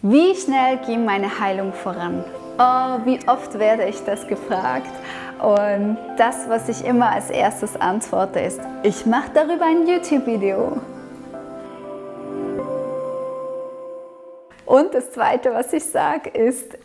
Wie schnell ging meine Heilung voran? Oh, wie oft werde ich das gefragt? Und das, was ich immer als erstes antworte, ist, ich mache darüber ein YouTube-Video. Und das Zweite, was ich sage, ist,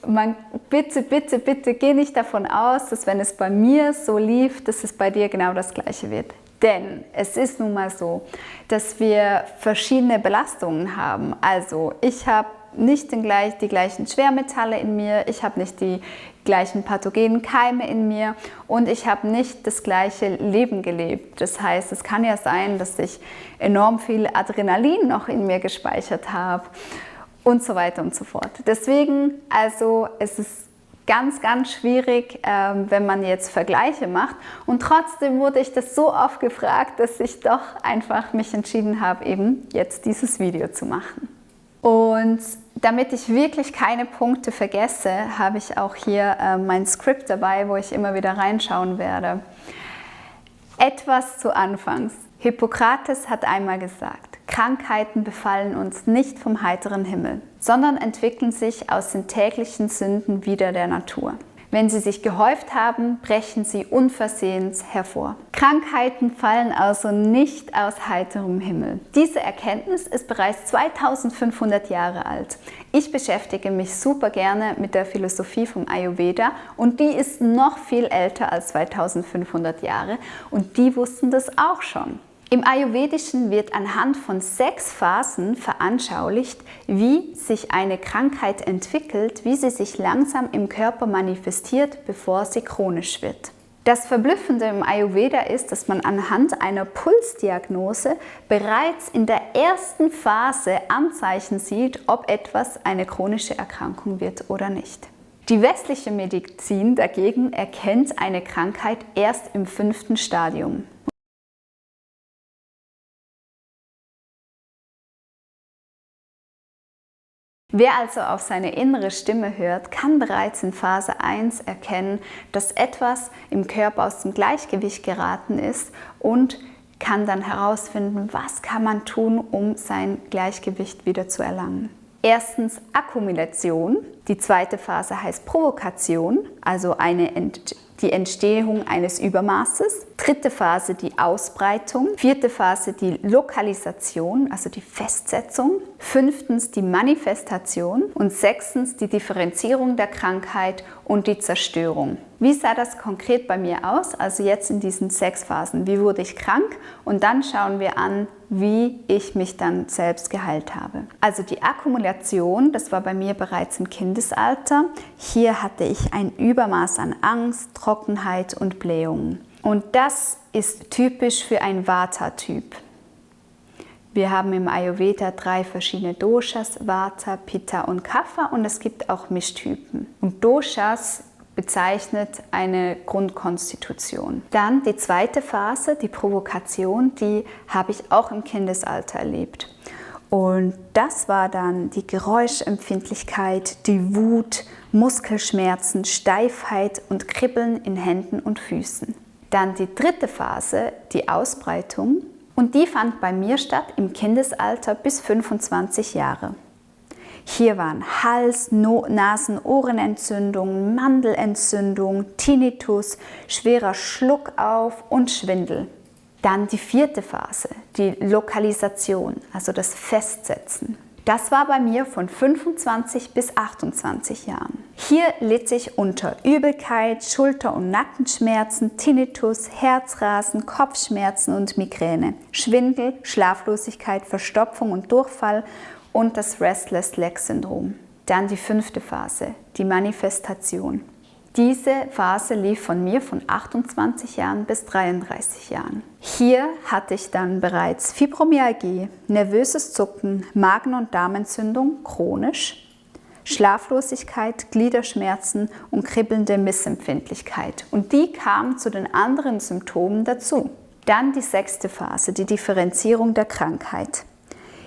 bitte, bitte, bitte geh nicht davon aus, dass wenn es bei mir so lief, dass es bei dir genau das Gleiche wird. Denn es ist nun mal so, dass wir verschiedene Belastungen haben. Also ich habe nicht die gleichen Schwermetalle in mir, ich habe nicht die gleichen pathogenen Keime in mir und ich habe nicht das gleiche Leben gelebt. Das heißt, es kann ja sein, dass ich enorm viel Adrenalin noch in mir gespeichert habe und so weiter und so fort. Deswegen, also es ist ganz, ganz schwierig, wenn man jetzt Vergleiche macht. Und trotzdem wurde ich das so oft gefragt, dass ich doch einfach mich entschieden habe, eben jetzt dieses Video zu machen. Und damit ich wirklich keine Punkte vergesse, habe ich auch hier mein Skript dabei, wo ich immer wieder reinschauen werde. Etwas zu Anfangs. Hippokrates hat einmal gesagt, Krankheiten befallen uns nicht vom heiteren Himmel, sondern entwickeln sich aus den täglichen Sünden wider der Natur. Wenn sie sich gehäuft haben, brechen sie unversehens hervor. Krankheiten fallen also nicht aus heiterem Himmel. Diese Erkenntnis ist bereits 2500 Jahre alt. Ich beschäftige mich super gerne mit der Philosophie vom Ayurveda und die ist noch viel älter als 2500 Jahre und die wussten das auch schon. Im Ayurvedischen wird anhand von 6 Phasen veranschaulicht, wie sich eine Krankheit entwickelt, wie sie sich langsam im Körper manifestiert, bevor sie chronisch wird. Das Verblüffende im Ayurveda ist, dass man anhand einer Pulsdiagnose bereits in der ersten Phase Anzeichen sieht, ob etwas eine chronische Erkrankung wird oder nicht. Die westliche Medizin dagegen erkennt eine Krankheit erst im 5. Stadium. Wer also auf seine innere Stimme hört, kann bereits in Phase 1 erkennen, dass etwas im Körper aus dem Gleichgewicht geraten ist und kann dann herausfinden, was kann man tun, um sein Gleichgewicht wieder zu erlangen. Erstens Akkumulation, die zweite Phase heißt Provokation, also die Entstehung eines Übermaßes. Dritte Phase die Ausbreitung. Vierte Phase die Lokalisation, also die Festsetzung. Fünftens die Manifestation und sechstens die Differenzierung der Krankheit und die Zerstörung. Wie sah das konkret bei mir aus? Also jetzt in diesen 6 Phasen. Wie wurde ich krank? Und dann schauen wir an, wie ich mich dann selbst geheilt habe. Also die Akkumulation, das war bei mir bereits im Kindesalter. Hier hatte ich ein Übermaß an Angst, Trockenheit und Blähungen. Und das ist typisch für ein Vata-Typ. Wir haben im Ayurveda 3 verschiedene Doshas, Vata, Pitta und Kapha und es gibt auch Mischtypen. Und Doshas bezeichnet eine Grundkonstitution. Dann die zweite Phase, die Provokation, die habe ich auch im Kindesalter erlebt. Und das war dann die Geräuschempfindlichkeit, die Wut, Muskelschmerzen, Steifheit und Kribbeln in Händen und Füßen. Dann die dritte Phase, die Ausbreitung. Und die fand bei mir statt im Kindesalter bis 25 Jahre. Hier waren Hals-, Nasen-Ohrenentzündung, Mandelentzündung, Tinnitus, schwerer Schluckauf und Schwindel. Dann die vierte Phase, die Lokalisation, also das Festsetzen. Das war bei mir von 25 bis 28 Jahren. Hier litt ich unter Übelkeit, Schulter- und Nackenschmerzen, Tinnitus, Herzrasen, Kopfschmerzen und Migräne, Schwindel, Schlaflosigkeit, Verstopfung und Durchfall und das Restless-Leg-Syndrom. Dann die 5. Phase, die Manifestation. Diese Phase lief von mir von 28 Jahren bis 33 Jahren. Hier hatte ich dann bereits Fibromyalgie, nervöses Zucken, Magen- und Darmentzündung chronisch, Schlaflosigkeit, Gliederschmerzen und kribbelnde Missempfindlichkeit. Und die kamen zu den anderen Symptomen dazu. Dann die 6. Phase, die Differenzierung der Krankheit.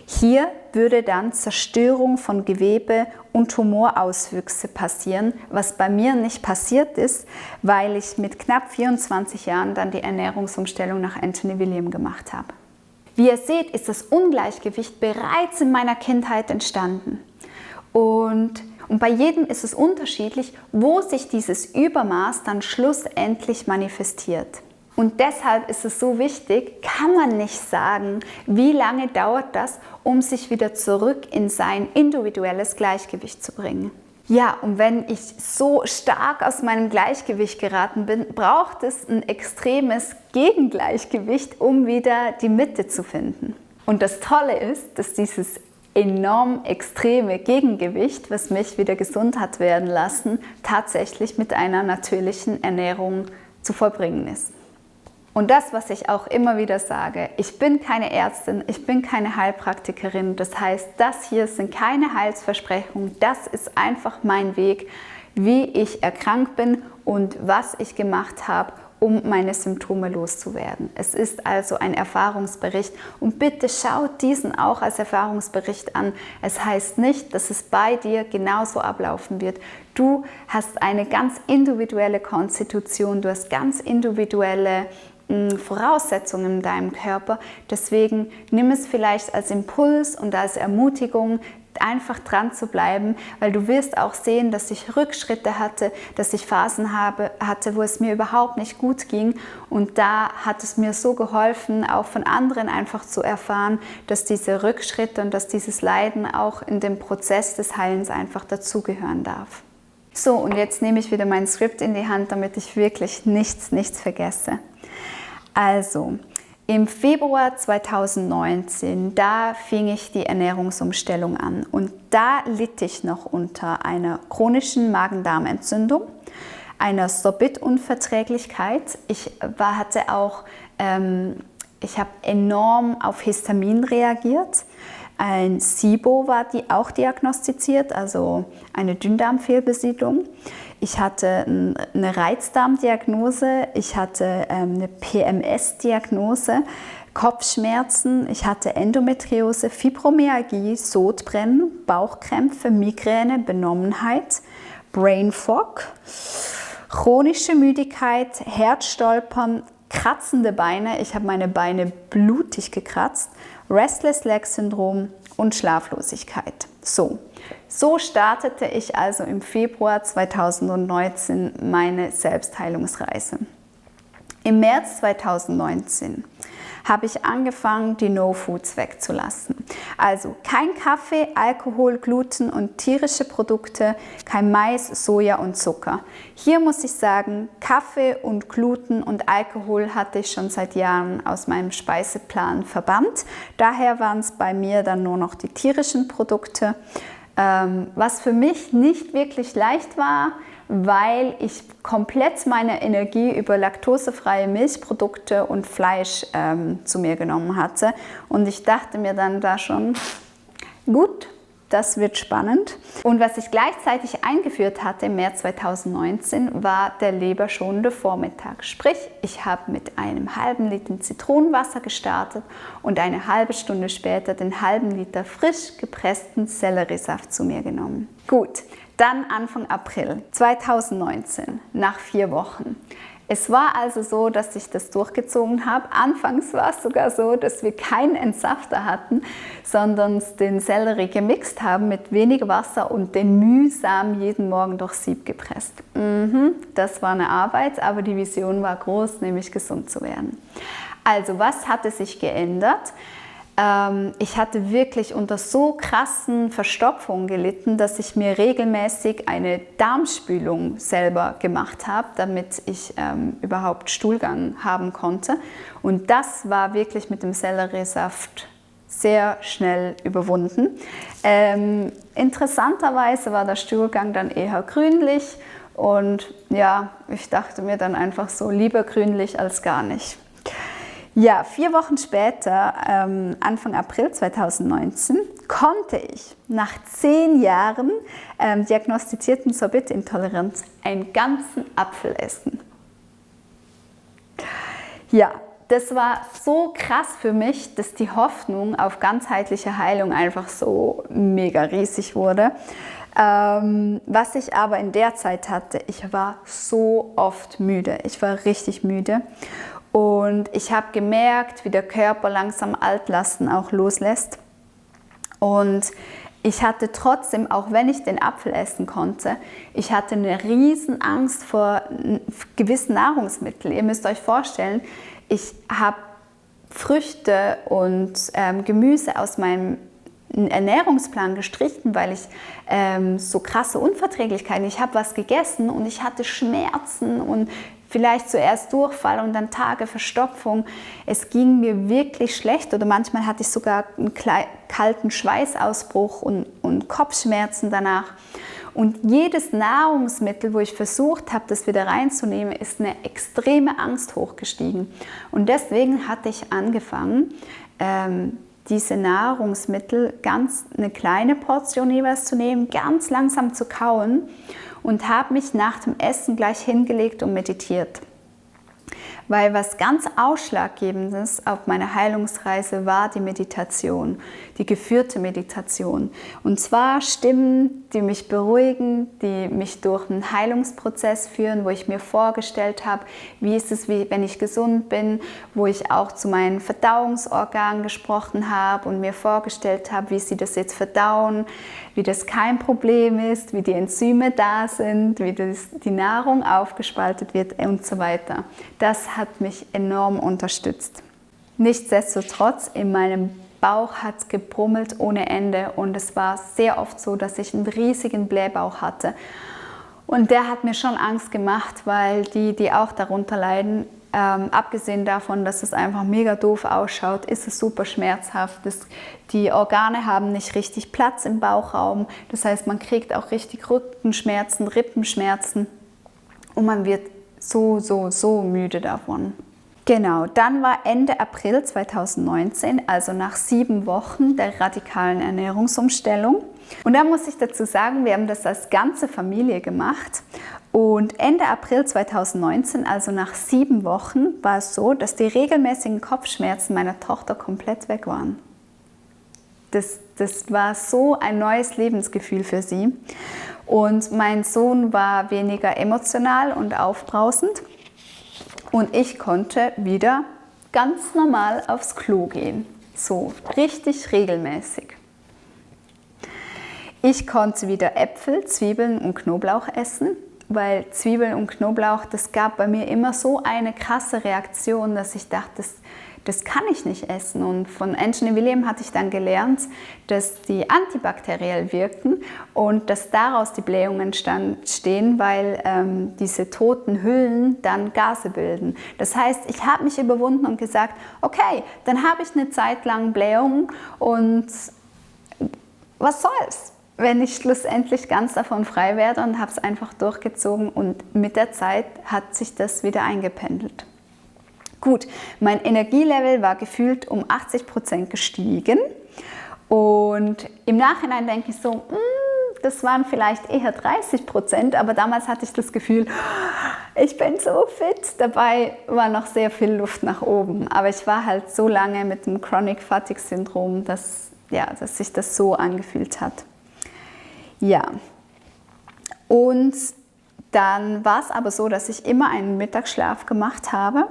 Hier würde dann Zerstörung von Gewebe und Tumorauswüchse passieren, was bei mir nicht passiert ist, weil ich mit knapp 24 Jahren dann die Ernährungsumstellung nach Anthony William gemacht habe. Wie ihr seht, ist das Ungleichgewicht bereits in meiner Kindheit entstanden. Und bei jedem ist es unterschiedlich, wo sich dieses Übermaß dann schlussendlich manifestiert. Und deshalb ist es so wichtig, kann man nicht sagen, wie lange dauert das, um sich wieder zurück in sein individuelles Gleichgewicht zu bringen. Ja, und wenn ich so stark aus meinem Gleichgewicht geraten bin, braucht es ein extremes Gegengleichgewicht, um wieder die Mitte zu finden. Und das Tolle ist, dass dieses enorm extreme Gegengewicht, was mich wieder gesund hat werden lassen, tatsächlich mit einer natürlichen Ernährung zu vollbringen ist. Und das, was ich auch immer wieder sage, ich bin keine Ärztin, ich bin keine Heilpraktikerin. Das heißt, das hier sind keine Heilsversprechungen, das ist einfach mein Weg, wie ich erkrankt bin und was ich gemacht habe, um meine Symptome loszuwerden. Es ist also ein Erfahrungsbericht und bitte schaut diesen auch als Erfahrungsbericht an. Es heißt nicht, dass es bei dir genauso ablaufen wird. Du hast eine ganz individuelle Konstitution, du hast ganz individuelle Voraussetzungen in deinem Körper. Deswegen nimm es vielleicht als Impuls und als Ermutigung, einfach dran zu bleiben, weil du wirst auch sehen, dass ich Rückschritte hatte, dass ich Phasen hatte, wo es mir überhaupt nicht gut ging, und da hat es mir so geholfen, auch von anderen einfach zu erfahren, dass diese Rückschritte und dass dieses Leiden auch in dem Prozess des Heilens einfach dazugehören darf. So, und jetzt nehme ich wieder mein Skript in die Hand, damit ich wirklich nichts vergesse. Also, im Februar 2019, da fing ich die Ernährungsumstellung an und da litt ich noch unter einer chronischen Magen-Darm-Entzündung, einer Sorbit-Unverträglichkeit. Ich habe enorm auf Histamin reagiert. Ein SIBO war auch diagnostiziert, also eine Dünndarmfehlbesiedlung. Ich hatte eine Reizdarmdiagnose, ich hatte eine PMS-Diagnose, Kopfschmerzen, ich hatte Endometriose, Fibromyalgie, Sodbrennen, Bauchkrämpfe, Migräne, Benommenheit, Brain Fog, chronische Müdigkeit, Herzstolpern, kratzende Beine, ich habe meine Beine blutig gekratzt, Restless Leg Syndrom und Schlaflosigkeit. So startete ich also im Februar 2019 meine Selbstheilungsreise. Im März 2019 habe ich angefangen, die No-Foods wegzulassen. Also kein Kaffee, Alkohol, Gluten und tierische Produkte, kein Mais, Soja und Zucker. Hier muss ich sagen, Kaffee und Gluten und Alkohol hatte ich schon seit Jahren aus meinem Speiseplan verbannt. Daher waren es bei mir dann nur noch die tierischen Produkte, was für mich nicht wirklich leicht war, weil ich komplett meine Energie über laktosefreie Milchprodukte und Fleisch zu mir genommen hatte. Und ich dachte mir dann da schon, gut, das wird spannend. Und was ich gleichzeitig eingeführt hatte im März 2019, war der leberschonende Vormittag. Sprich, ich habe mit einem halben Liter Zitronenwasser gestartet und eine halbe Stunde später den halben Liter frisch gepressten Selleriesaft zu mir genommen. Gut. Dann Anfang April 2019, nach 4 Wochen. Es war also so, dass ich das durchgezogen habe. Anfangs war es sogar so, dass wir keinen Entsafter hatten, sondern den Sellerie gemixt haben mit wenig Wasser und den mühsam jeden Morgen durchs Sieb gepresst. Das war eine Arbeit, aber die Vision war groß, nämlich gesund zu werden. Also, was hatte sich geändert? Ich hatte wirklich unter so krassen Verstopfungen gelitten, dass ich mir regelmäßig eine Darmspülung selber gemacht habe, damit ich überhaupt Stuhlgang haben konnte. Und das war wirklich mit dem Selleriesaft sehr schnell überwunden. Interessanterweise war der Stuhlgang dann eher grünlich und ja, ich dachte mir dann einfach so, lieber grünlich als gar nicht. Ja, 4 Wochen später, Anfang April 2019, konnte ich nach 10 Jahren diagnostizierten Sorbitintoleranz einen ganzen Apfel essen. Ja, das war so krass für mich, dass die Hoffnung auf ganzheitliche Heilung einfach so mega riesig wurde. Was ich aber in der Zeit hatte, ich war so oft müde. Ich war richtig müde. Und ich habe gemerkt, wie der Körper langsam Altlasten auch loslässt. Und Ich hatte trotzdem, auch wenn ich den Apfel essen konnte, ich hatte eine riesen Angst vor gewissen Nahrungsmitteln. Ihr müsst euch vorstellen, ich habe Früchte und Gemüse aus meinem Ernährungsplan gestrichen, weil ich so krasse Unverträglichkeiten, ich habe was gegessen und ich hatte Schmerzen und vielleicht zuerst Durchfall und dann Tage Verstopfung. Es ging mir wirklich schlecht oder manchmal hatte ich sogar einen kalten Schweißausbruch und Kopfschmerzen danach. Und jedes Nahrungsmittel, wo ich versucht habe, das wieder reinzunehmen, ist eine extreme Angst hochgestiegen. Und deswegen hatte ich angefangen, diese Nahrungsmittel ganz eine kleine Portion jeweils zu nehmen, ganz langsam zu kauen und habe mich nach dem Essen gleich hingelegt und meditiert. Weil was ganz Ausschlaggebendes auf meiner Heilungsreise war die Meditation, die geführte Meditation. Und zwar Stimmen, die mich beruhigen, die mich durch einen Heilungsprozess führen, wo ich mir vorgestellt habe, wie ist es, wenn ich gesund bin, wo ich auch zu meinen Verdauungsorganen gesprochen habe und mir vorgestellt habe, wie sie das jetzt verdauen, wie das kein Problem ist, wie die Enzyme da sind, wie die Nahrung aufgespaltet wird und so weiter. Das hat mich enorm unterstützt. Nichtsdestotrotz, in meinem Bauch hat es gebrummelt ohne Ende und es war sehr oft so, dass ich einen riesigen Blähbauch hatte. Und der hat mir schon Angst gemacht, weil die auch darunter leiden, abgesehen davon, dass es einfach mega doof ausschaut, ist es super schmerzhaft. Die Organe haben nicht richtig Platz im Bauchraum. Das heißt, man kriegt auch richtig Rückenschmerzen, Rippenschmerzen und man wird so müde davon. Genau, dann war Ende April 2019, also nach 7 Wochen der radikalen Ernährungsumstellung. Und da muss ich dazu sagen, wir haben das als ganze Familie gemacht. Und Ende April 2019, also nach 7 Wochen, war es so, dass die regelmäßigen Kopfschmerzen meiner Tochter komplett weg waren. Das war so ein neues Lebensgefühl für sie. Und mein Sohn war weniger emotional und aufbrausend. Und ich konnte wieder ganz normal aufs Klo gehen. So richtig regelmäßig. Ich konnte wieder Äpfel, Zwiebeln und Knoblauch essen, weil Zwiebeln und Knoblauch, das gab bei mir immer so eine krasse Reaktion, dass ich dachte, das kann ich nicht essen. Und von Anthony William hatte ich dann gelernt, dass die antibakteriell wirken und dass daraus die Blähungen entstehen, weil diese toten Hüllen dann Gase bilden. Das heißt, ich habe mich überwunden und gesagt, okay, dann habe ich eine Zeit lang Blähungen und was soll's, wenn ich schlussendlich ganz davon frei werde, und habe es einfach durchgezogen und mit der Zeit hat sich das wieder eingependelt. Gut, mein Energielevel war gefühlt um 80% gestiegen und im Nachhinein denke ich so, das waren vielleicht eher 30%, aber damals hatte ich das Gefühl, ich bin so fit, dabei war noch sehr viel Luft nach oben. Aber ich war halt so lange mit dem Chronic Fatigue Syndrom, dass sich das so angefühlt hat. Ja, und dann war es aber so, dass ich immer einen Mittagsschlaf gemacht habe.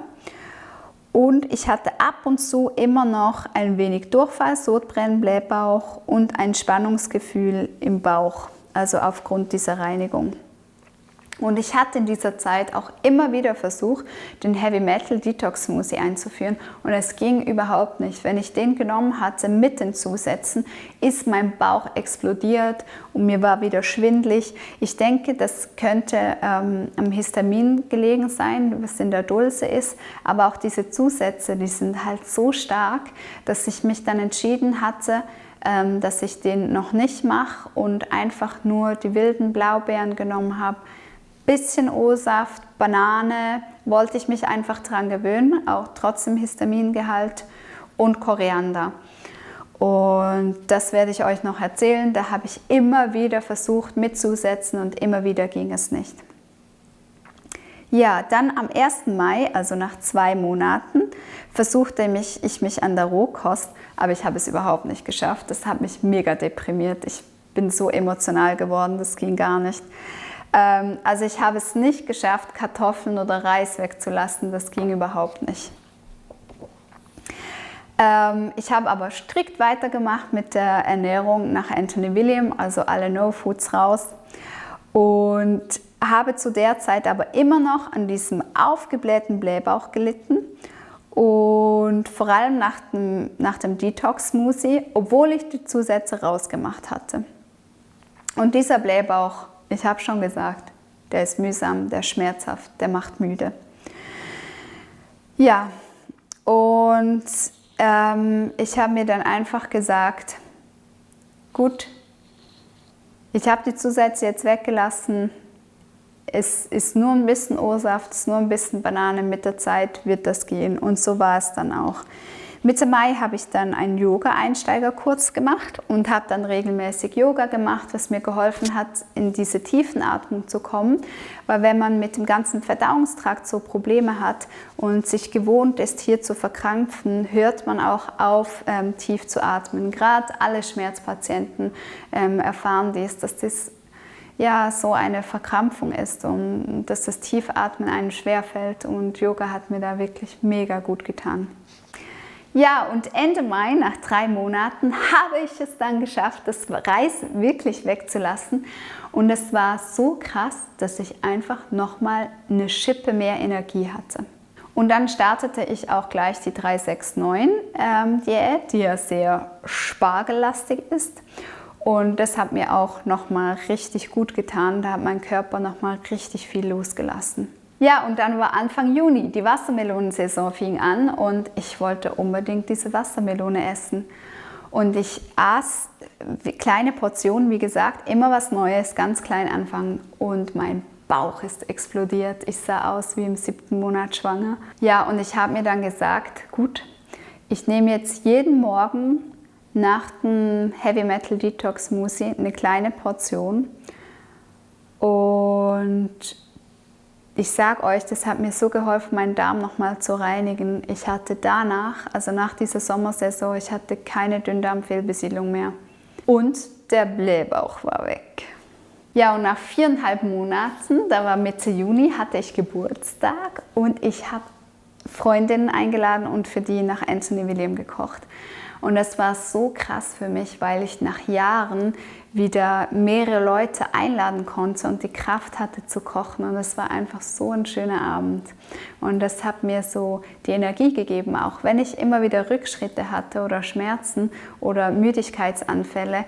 Und ich hatte ab und zu immer noch ein wenig Durchfall, Sodbrennen, Blähbauch und ein Spannungsgefühl im Bauch, also aufgrund dieser Reinigung. Und ich hatte in dieser Zeit auch immer wieder versucht, den Heavy Metal Detox Smoothie einzuführen und es ging überhaupt nicht. Wenn ich den genommen hatte mit den Zusätzen, ist mein Bauch explodiert und mir war wieder schwindelig. Ich denke, das könnte am Histamin gelegen sein, was in der Dulse ist, aber auch diese Zusätze, die sind halt so stark, dass ich mich dann entschieden hatte, dass ich den noch nicht mache und einfach nur die wilden Blaubeeren genommen habe. Bisschen O-Saft, Banane, wollte ich mich einfach dran gewöhnen, auch trotzdem Histamingehalt und Koriander. Und das werde ich euch noch erzählen, da habe ich immer wieder versucht mitzusetzen und immer wieder ging es nicht. Ja, dann am 1. Mai, also nach 2 Monaten, versuchte ich mich an der Rohkost, aber ich habe es überhaupt nicht geschafft. Das hat mich mega deprimiert. Ich bin so emotional geworden, das ging gar nicht. Also ich habe es nicht geschafft, Kartoffeln oder Reis wegzulassen, das ging überhaupt nicht. Ich habe aber strikt weitergemacht mit der Ernährung nach Anthony William, also alle No-Foods raus. Und habe zu der Zeit aber immer noch an diesem aufgeblähten Blähbauch gelitten. Und vor allem nach dem Detox-Smoothie, obwohl ich die Zusätze rausgemacht hatte. Und dieser Blähbauch, ich habe schon gesagt, der ist mühsam, der ist schmerzhaft, der macht müde. Ja, und ich habe mir dann einfach gesagt, gut, ich habe die Zusätze jetzt weggelassen, es ist nur ein bisschen O-Saft, es ist nur ein bisschen Banane, mit der Zeit wird das gehen und so war es dann auch. Mitte Mai habe ich dann einen Yoga-Einsteigerkurs gemacht und habe dann regelmäßig Yoga gemacht, was mir geholfen hat, in diese Tiefenatmung zu kommen. Weil wenn man mit dem ganzen Verdauungstrakt so Probleme hat und sich gewohnt ist, hier zu verkrampfen, hört man auch auf, tief zu atmen. Gerade alle Schmerzpatienten erfahren dies, dass das ja so eine Verkrampfung ist und dass das Tiefatmen einem schwerfällt. Und Yoga hat mir da wirklich mega gut getan. Ja, und Ende Mai, nach 3 Monaten, habe ich es dann geschafft, das Reis wirklich wegzulassen. Und es war so krass, dass ich einfach nochmal eine Schippe mehr Energie hatte. Und dann startete ich auch gleich die 369-Diät, die ja sehr spargellastig ist. Und das hat mir auch nochmal richtig gut getan. Da hat mein Körper nochmal richtig viel losgelassen. Ja, und dann war Anfang Juni, die Wassermelonensaison fing an und ich wollte unbedingt diese Wassermelone essen. Und ich aß kleine Portionen, wie gesagt, immer was Neues, ganz klein anfangen und mein Bauch ist explodiert. Ich sah aus wie im 7. Monat schwanger. Ja, und ich habe mir dann gesagt, gut, ich nehme jetzt jeden Morgen nach dem Heavy Metal Detox Smoothie eine kleine Portion und ich sage euch, das hat mir so geholfen, meinen Darm nochmal zu reinigen. Ich hatte danach, also nach dieser Sommersaison, ich hatte keine Dünndarmfehlbesiedlung mehr. Und der Blähbauch war weg. Ja, und nach 4,5 Monaten, da war Mitte Juni, hatte ich Geburtstag und ich habe Freundinnen eingeladen und für die nach Anthony William gekocht. Und das war so krass für mich, weil ich nach Jahren wieder mehrere Leute einladen konnte und die Kraft hatte zu kochen. Und es war einfach so ein schöner Abend. Und das hat mir so die Energie gegeben, auch wenn ich immer wieder Rückschritte hatte oder Schmerzen oder Müdigkeitsanfälle,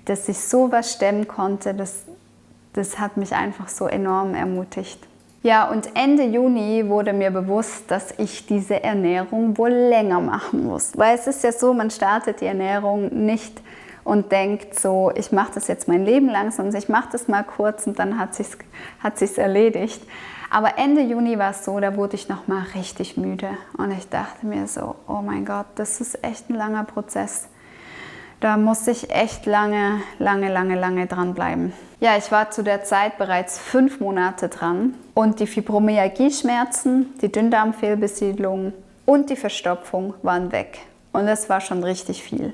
dass ich sowas stemmen konnte, das hat mich einfach so enorm ermutigt. Ja, und Ende Juni wurde mir bewusst, dass ich diese Ernährung wohl länger machen muss. Weil es ist ja so, man startet die Ernährung nicht und denkt so, ich mache das jetzt mein Leben lang, sondern ich mache das mal kurz und dann hat sich's erledigt. Aber Ende Juni war es so, da wurde ich nochmal richtig müde und ich dachte mir so, oh mein Gott, das ist echt ein langer Prozess. Da musste ich echt lange dranbleiben. Ja, ich war zu der Zeit bereits 5 Monate dran und die Fibromyalgie-Schmerzen, die Dünndarmfehlbesiedlung und die Verstopfung waren weg. Und das war schon richtig viel.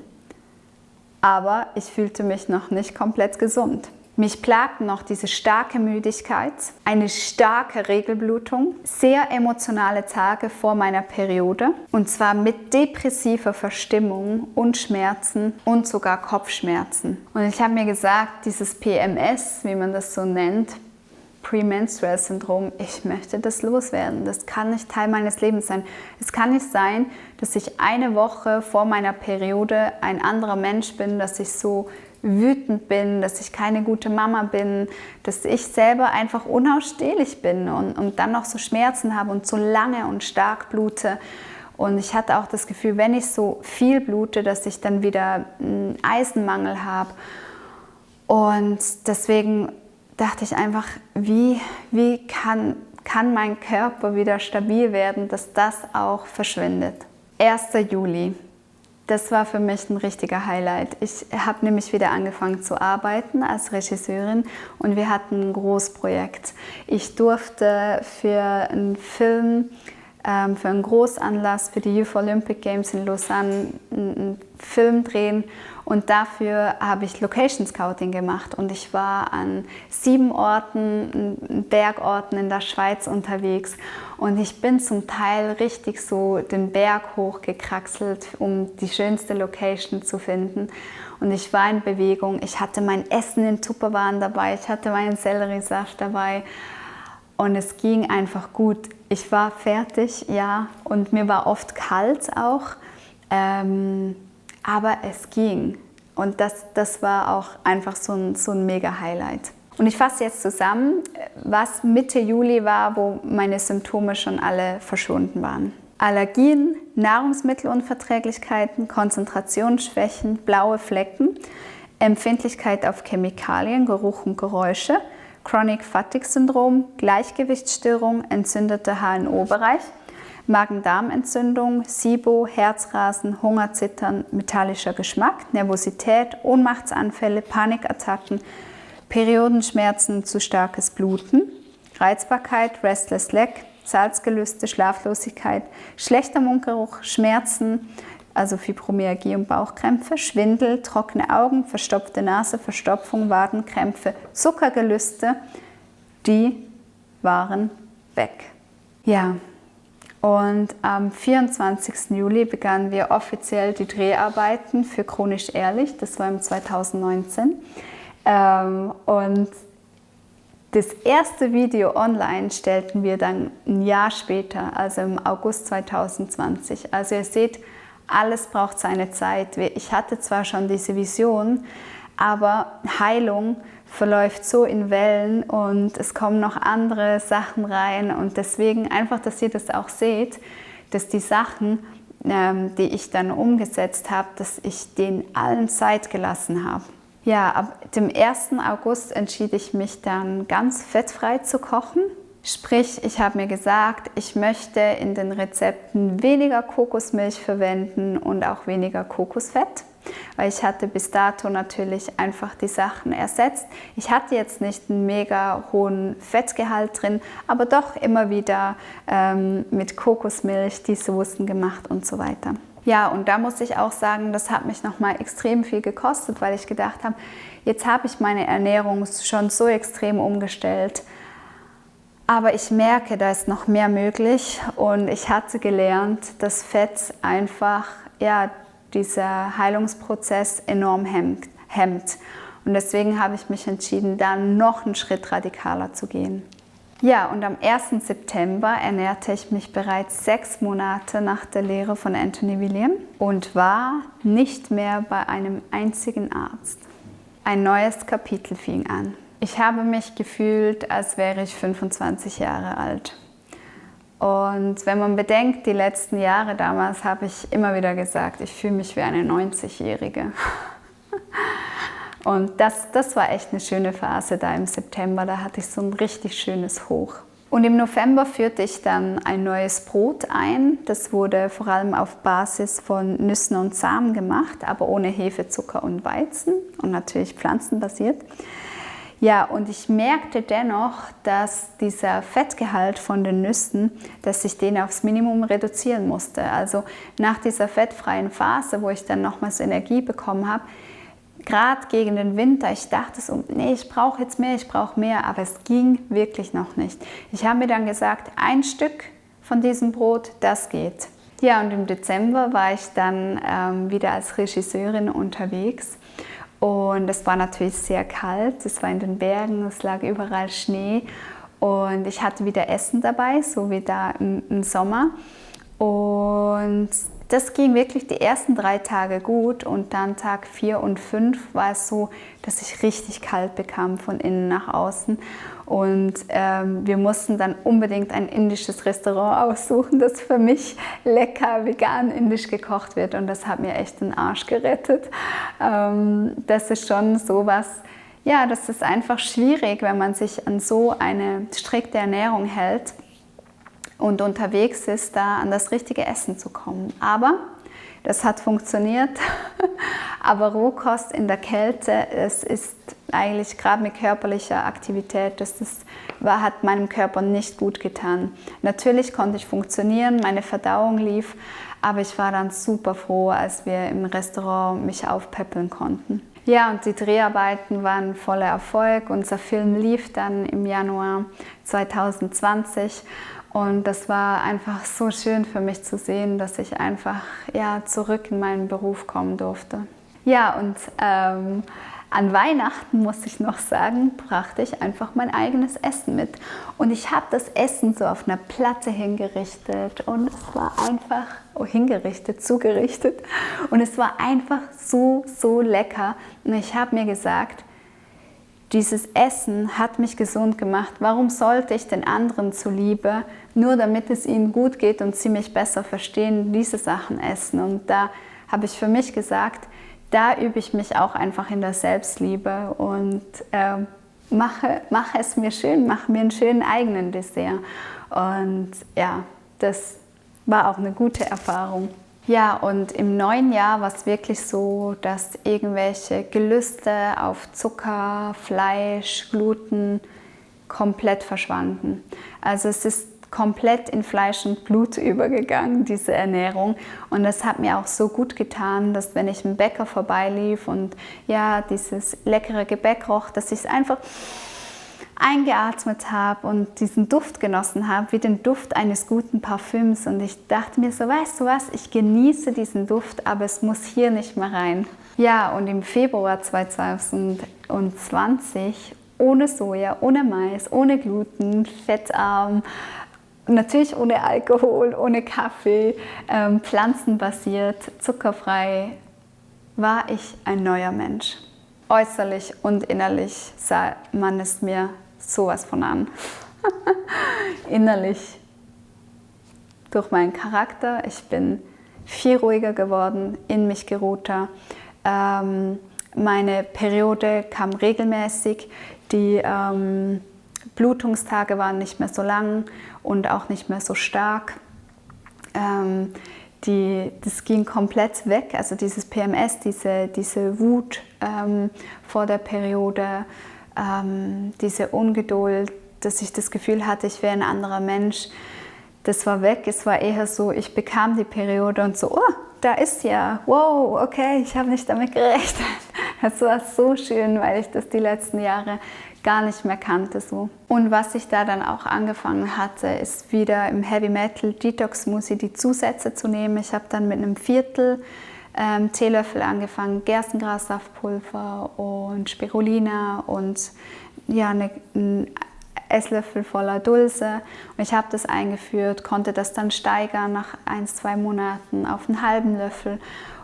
Aber ich fühlte mich noch nicht komplett gesund. Mich plagten noch diese starke Müdigkeit, eine starke Regelblutung, sehr emotionale Tage vor meiner Periode und zwar mit depressiver Verstimmung und Schmerzen und sogar Kopfschmerzen. Und ich habe mir gesagt, dieses PMS, wie man das so nennt, Premenstrual Syndrom, ich möchte das loswerden. Das kann nicht Teil meines Lebens sein. Es kann nicht sein, dass ich eine Woche vor meiner Periode ein anderer Mensch bin, dass ich so wütend bin, dass ich keine gute Mama bin, dass ich selber einfach unausstehlich bin und dann noch so Schmerzen habe und so lange und stark blute. Und ich hatte auch das Gefühl, wenn ich so viel blute, dass ich dann wieder einen Eisenmangel habe. Und deswegen dachte ich einfach, wie kann mein Körper wieder stabil werden, dass das auch verschwindet. 1. Juli. Das war für mich ein richtiger Highlight. Ich habe nämlich wieder angefangen zu arbeiten als Regisseurin und wir hatten ein Großprojekt. Ich durfte für einen Film für einen Großanlass, für die Youth Olympic Games in Lausanne, einen Film drehen. Und dafür habe ich Location Scouting gemacht. Und ich war an 7 Orten, Bergorten in der Schweiz unterwegs. Und ich bin zum Teil richtig so den Berg hochgekraxelt, um die schönste Location zu finden. Und ich war in Bewegung. Ich hatte mein Essen in Tupperwaren dabei. Ich hatte meinen Selleriesaft dabei. Und es ging einfach gut. Ich war fertig, ja. Und mir war oft kalt auch. Aber es ging. Und das war auch einfach so ein Mega-Highlight. Und ich fasse jetzt zusammen, was Mitte Juli war, wo meine Symptome schon alle verschwunden waren. Allergien, Nahrungsmittelunverträglichkeiten, Konzentrationsschwächen, blaue Flecken, Empfindlichkeit auf Chemikalien, Geruch und Geräusche, Chronic Fatigue Syndrom, Gleichgewichtsstörung, entzündeter HNO-Bereich, Magen-Darm-Entzündung, SIBO, Herzrasen, Hungerzittern, metallischer Geschmack, Nervosität, Ohnmachtsanfälle, Panikattacken, Periodenschmerzen, zu starkes Bluten, Reizbarkeit, Restless Leg, Salzgelüste, Schlaflosigkeit, schlechter Mundgeruch, Schmerzen, also Fibromyalgie und Bauchkrämpfe, Schwindel, trockene Augen, verstopfte Nase, Verstopfung, Wadenkrämpfe, Zuckergelüste, die waren weg. Ja, und am 24. Juli begannen wir offiziell die Dreharbeiten für Chronisch Ehrlich, das war im 2019. Und das erste Video online stellten wir dann ein Jahr später, also im August 2020. Also ihr seht, alles braucht seine Zeit. Ich hatte zwar schon diese Vision, aber Heilung verläuft so in Wellen und es kommen noch andere Sachen rein. Und deswegen einfach, dass ihr das auch seht, dass die Sachen, die ich dann umgesetzt habe, dass ich denen allen Zeit gelassen habe. Ja, ab dem 1. August entschied ich mich dann ganz fettfrei zu kochen. Sprich, ich habe mir gesagt, ich möchte in den Rezepten weniger Kokosmilch verwenden und auch weniger Kokosfett, weil ich hatte bis dato natürlich einfach die Sachen ersetzt. Ich hatte jetzt nicht einen mega hohen Fettgehalt drin, aber doch immer wieder mit Kokosmilch die Soßen gemacht und so weiter. Ja, und da muss ich auch sagen, das hat mich nochmal extrem viel gekostet, weil ich gedacht habe, jetzt habe ich meine Ernährung schon so extrem umgestellt, aber ich merke, da ist noch mehr möglich und ich hatte gelernt, dass Fett einfach, ja, dieser Heilungsprozess enorm hemmt. Und deswegen habe ich mich entschieden, da noch einen Schritt radikaler zu gehen. Ja, und am 1. September ernährte ich mich bereits 6 Monate nach der Lehre von Anthony William und war nicht mehr bei einem einzigen Arzt. Ein neues Kapitel fing an. Ich habe mich gefühlt, als wäre ich 25 Jahre alt. Und wenn man bedenkt, die letzten Jahre damals, habe ich immer wieder gesagt, ich fühle mich wie eine 90-Jährige. Und das war echt eine schöne Phase da im September, da hatte ich so ein richtig schönes Hoch. Und im November führte ich dann ein neues Brot ein. Das wurde vor allem auf Basis von Nüssen und Samen gemacht, aber ohne Hefe, Zucker und Weizen und natürlich pflanzenbasiert. Ja, und ich merkte dennoch, dass dieser Fettgehalt von den Nüssen, dass ich den aufs Minimum reduzieren musste. Also nach dieser fettfreien Phase, wo ich dann nochmals Energie bekommen habe, gerade gegen den Winter, ich dachte so, nee, ich brauche jetzt mehr, ich brauche mehr, aber es ging wirklich noch nicht. Ich habe mir dann gesagt, ein Stück von diesem Brot, das geht. Ja, und im Dezember war ich dann wieder als Regisseurin unterwegs. Und es war natürlich sehr kalt, es war in den Bergen, es lag überall Schnee und ich hatte wieder Essen dabei, so wie da im Sommer. Und das ging wirklich die ersten 3 Tage gut und dann Tag 4 und 5 war es so, dass ich richtig kalt bekam von innen nach außen. Und wir mussten dann unbedingt ein indisches Restaurant aussuchen, das für mich lecker vegan indisch gekocht wird. Und das hat mir echt den Arsch gerettet. Das ist schon sowas, ja, das ist einfach schwierig, wenn man sich an so eine strikte Ernährung hält und unterwegs ist, da an das richtige Essen zu kommen. Aber das hat funktioniert. Aber Rohkost in der Kälte, es ist eigentlich gerade mit körperlicher Aktivität, hat meinem Körper nicht gut getan. Natürlich konnte ich funktionieren, meine Verdauung lief, aber ich war dann super froh, als wir im Restaurant mich aufpäppeln konnten. Ja, und die Dreharbeiten waren voller Erfolg. Unser Film lief dann im Januar 2020 und das war einfach so schön für mich zu sehen, dass ich einfach zurück in meinen Beruf kommen durfte. Ja, und an Weihnachten, muss ich noch sagen, brachte ich einfach mein eigenes Essen mit. Und ich habe das Essen so auf einer Platte hingerichtet und es war einfach, zugerichtet. Und es war einfach so, so lecker. Und ich habe mir gesagt, dieses Essen hat mich gesund gemacht. Warum sollte ich den anderen zuliebe, nur damit es ihnen gut geht und sie mich besser verstehen, diese Sachen essen? Und da habe ich für mich gesagt, da übe ich mich auch einfach in der Selbstliebe und mache es mir schön, mache mir einen schönen eigenen Dessert. Und ja, das war auch eine gute Erfahrung. Ja, und im neuen Jahr war es wirklich so, dass irgendwelche Gelüste auf Zucker, Fleisch, Gluten komplett verschwanden. Also es ist komplett in Fleisch und Blut übergegangen, diese Ernährung. Und das hat mir auch so gut getan, dass wenn ich im Bäcker vorbeilief und ja, dieses leckere Gebäck roch, dass ich es einfach eingeatmet habe und diesen Duft genossen habe, wie den Duft eines guten Parfüms. Und ich dachte mir so, weißt du was, ich genieße diesen Duft, aber es muss hier nicht mehr rein. Ja, und im Februar 2020, ohne Soja, ohne Mais, ohne Gluten, fettarm, natürlich ohne Alkohol, ohne Kaffee, pflanzenbasiert, zuckerfrei, war ich ein neuer Mensch. Äußerlich und innerlich sah man es mir sowas von an. Innerlich durch meinen Charakter. Ich bin viel ruhiger geworden, in mich geruhter. Meine Periode kam regelmäßig. Die Blutungstage waren nicht mehr so lang und auch nicht mehr so stark. Das ging komplett weg, also dieses PMS, diese Wut vor der Periode, diese Ungeduld, dass ich das Gefühl hatte, ich wäre ein anderer Mensch, das war weg. Es war eher so, ich bekam die Periode und so, oh, da ist ja, wow, okay, ich habe nicht damit gerechnet. Das war so schön, weil ich das die letzten Jahre gar nicht mehr kannte so. Und was ich da dann auch angefangen hatte, ist wieder im Heavy Metal Detox Smoothie die Zusätze zu nehmen. Ich habe dann mit einem Viertel Teelöffel angefangen, Gerstengrassaftpulver und Spirulina und ja, einen Esslöffel voller Dulse. Und ich habe das eingeführt, konnte das dann steigern nach 1-2 Monaten auf einen halben Löffel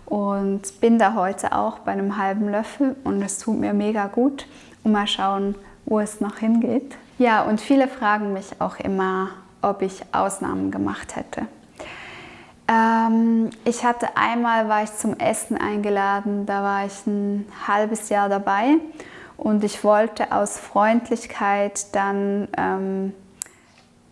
und bin da heute auch bei einem halben Löffel und es tut mir mega gut. Und mal schauen, wo es noch hingeht. Ja, und viele fragen mich auch immer, ob ich Ausnahmen gemacht hätte. Ich hatte einmal, war ich zum Essen eingeladen, da war ich ein halbes Jahr dabei und ich wollte aus Freundlichkeit dann,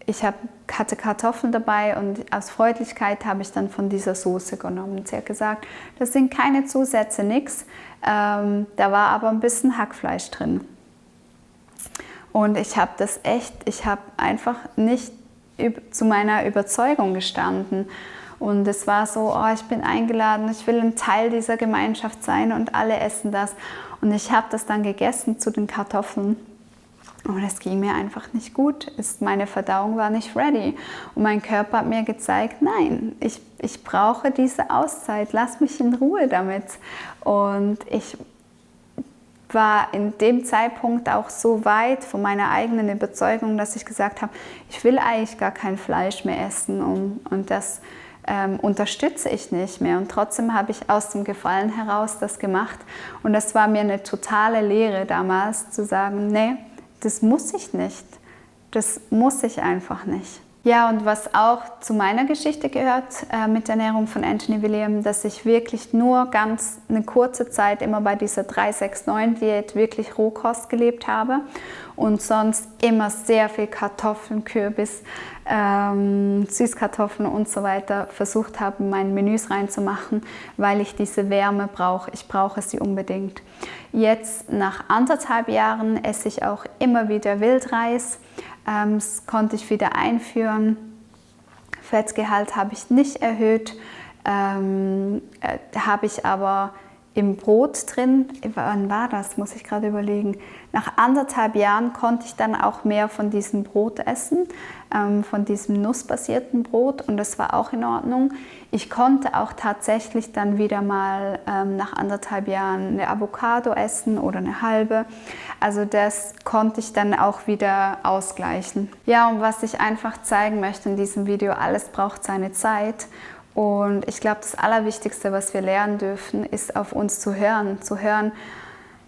ich hatte Kartoffeln dabei und aus Freundlichkeit habe ich dann von dieser Soße genommen. Sie hat gesagt, das sind keine Zusätze, nix. Da war aber ein bisschen Hackfleisch drin. Und ich habe einfach nicht zu meiner Überzeugung gestanden. Und es war so, oh, ich bin eingeladen, ich will ein Teil dieser Gemeinschaft sein und alle essen das. Und ich habe das dann gegessen zu den Kartoffeln. Und es ging mir einfach nicht gut. Meine Verdauung war nicht ready. Und mein Körper hat mir gezeigt, nein, ich brauche diese Auszeit, lass mich in Ruhe damit. Und ich war in dem Zeitpunkt auch so weit von meiner eigenen Überzeugung, dass ich gesagt habe, ich will eigentlich gar kein Fleisch mehr essen und das unterstütze ich nicht mehr. Und trotzdem habe ich aus dem Gefallen heraus das gemacht. Und das war mir eine totale Lehre damals, zu sagen, nee, das muss ich nicht. Das muss ich einfach nicht. Ja, und was auch zu meiner Geschichte gehört mit der Ernährung von Anthony William, dass ich wirklich nur ganz eine kurze Zeit immer bei dieser 3-6-9-Diät wirklich Rohkost gelebt habe und sonst immer sehr viel Kartoffeln, Kürbis, Süßkartoffeln und so weiter versucht habe, in meine Menüs reinzumachen, weil ich diese Wärme brauche. Ich brauche sie unbedingt. Jetzt nach 1,5 Jahren esse ich auch immer wieder Wildreis. Das konnte ich wieder einführen. Fettgehalt habe ich nicht erhöht, habe ich aber im Brot drin. Wann war das? Muss ich gerade überlegen. Nach 1,5 Jahren konnte ich dann auch mehr von diesem Brot essen, von diesem nussbasierten Brot, und das war auch in Ordnung. Ich konnte auch tatsächlich dann wieder mal nach 1,5 Jahren eine Avocado essen oder eine halbe. Also das konnte ich dann auch wieder ausgleichen. Ja, und was ich einfach zeigen möchte in diesem Video, alles braucht seine Zeit. Und ich glaube, das Allerwichtigste, was wir lernen dürfen, ist auf uns zu hören. Zu hören,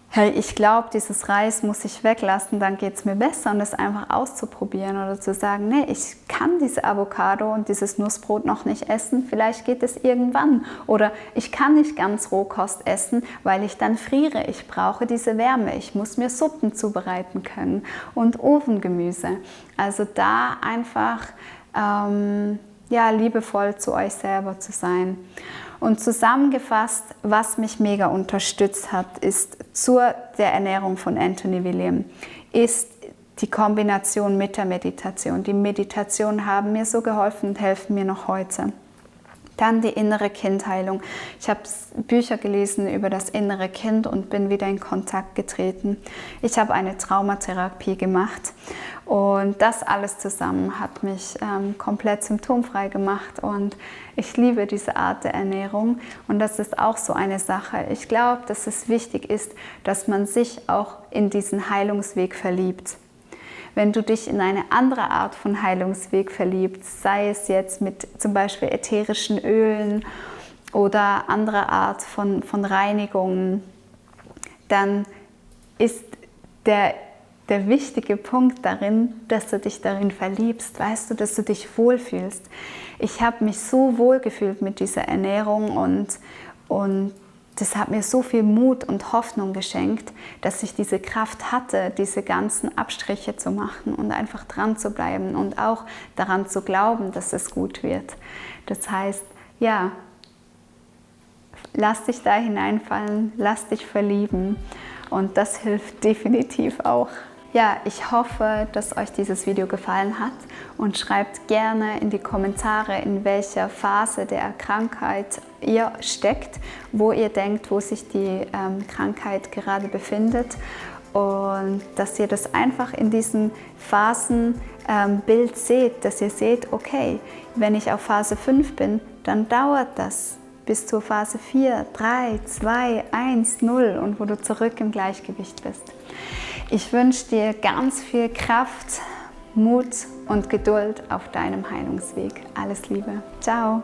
hey, ich glaube, dieses Reis muss ich weglassen, dann geht es mir besser, und das einfach auszuprobieren oder zu sagen, nee, ich kann diese Avocado und dieses Nussbrot noch nicht essen, vielleicht geht es irgendwann. Oder ich kann nicht ganz Rohkost essen, weil ich dann friere. Ich brauche diese Wärme, ich muss mir Suppen zubereiten können und Ofengemüse. Also da einfach ja, liebevoll zu euch selber zu sein. Und zusammengefasst, was mich mega unterstützt hat, ist der Ernährung von Anthony William, ist die Kombination mit der Meditation. Die Meditationen haben mir so geholfen und helfen mir noch heute. Dann die innere Kindheilung. Ich habe Bücher gelesen über das innere Kind und bin wieder in Kontakt getreten. Ich habe eine Traumatherapie gemacht und das alles zusammen hat mich komplett symptomfrei gemacht, und ich liebe diese Art der Ernährung, und das ist auch so eine Sache. Ich glaube, dass es wichtig ist, dass man sich auch in diesen Heilungsweg verliebt. Wenn du dich in eine andere Art von Heilungsweg verliebst, sei es jetzt mit zum Beispiel ätherischen Ölen oder andere Art von Reinigungen, dann ist der wichtige Punkt darin, dass du dich darin verliebst, weißt du, dass du dich wohlfühlst. Ich habe mich so wohl gefühlt mit dieser Ernährung, und das hat mir so viel Mut und Hoffnung geschenkt, dass ich diese Kraft hatte, diese ganzen Abstriche zu machen und einfach dran zu bleiben und auch daran zu glauben, dass es gut wird. Das heißt, ja, lass dich da hineinfallen, lass dich verlieben, und das hilft definitiv auch. Ja, ich hoffe, dass euch dieses Video gefallen hat, und schreibt gerne in die Kommentare, in welcher Phase der Krankheit ihr steckt, wo ihr denkt, wo sich die Krankheit gerade befindet, und dass ihr das einfach in diesem Phasenbild seht, dass ihr seht, okay, wenn ich auf Phase 5 bin, dann dauert das bis zur Phase 4, 3, 2, 1, 0 und wo du zurück im Gleichgewicht bist. Ich wünsche dir ganz viel Kraft, Mut und Geduld auf deinem Heilungsweg. Alles Liebe. Ciao.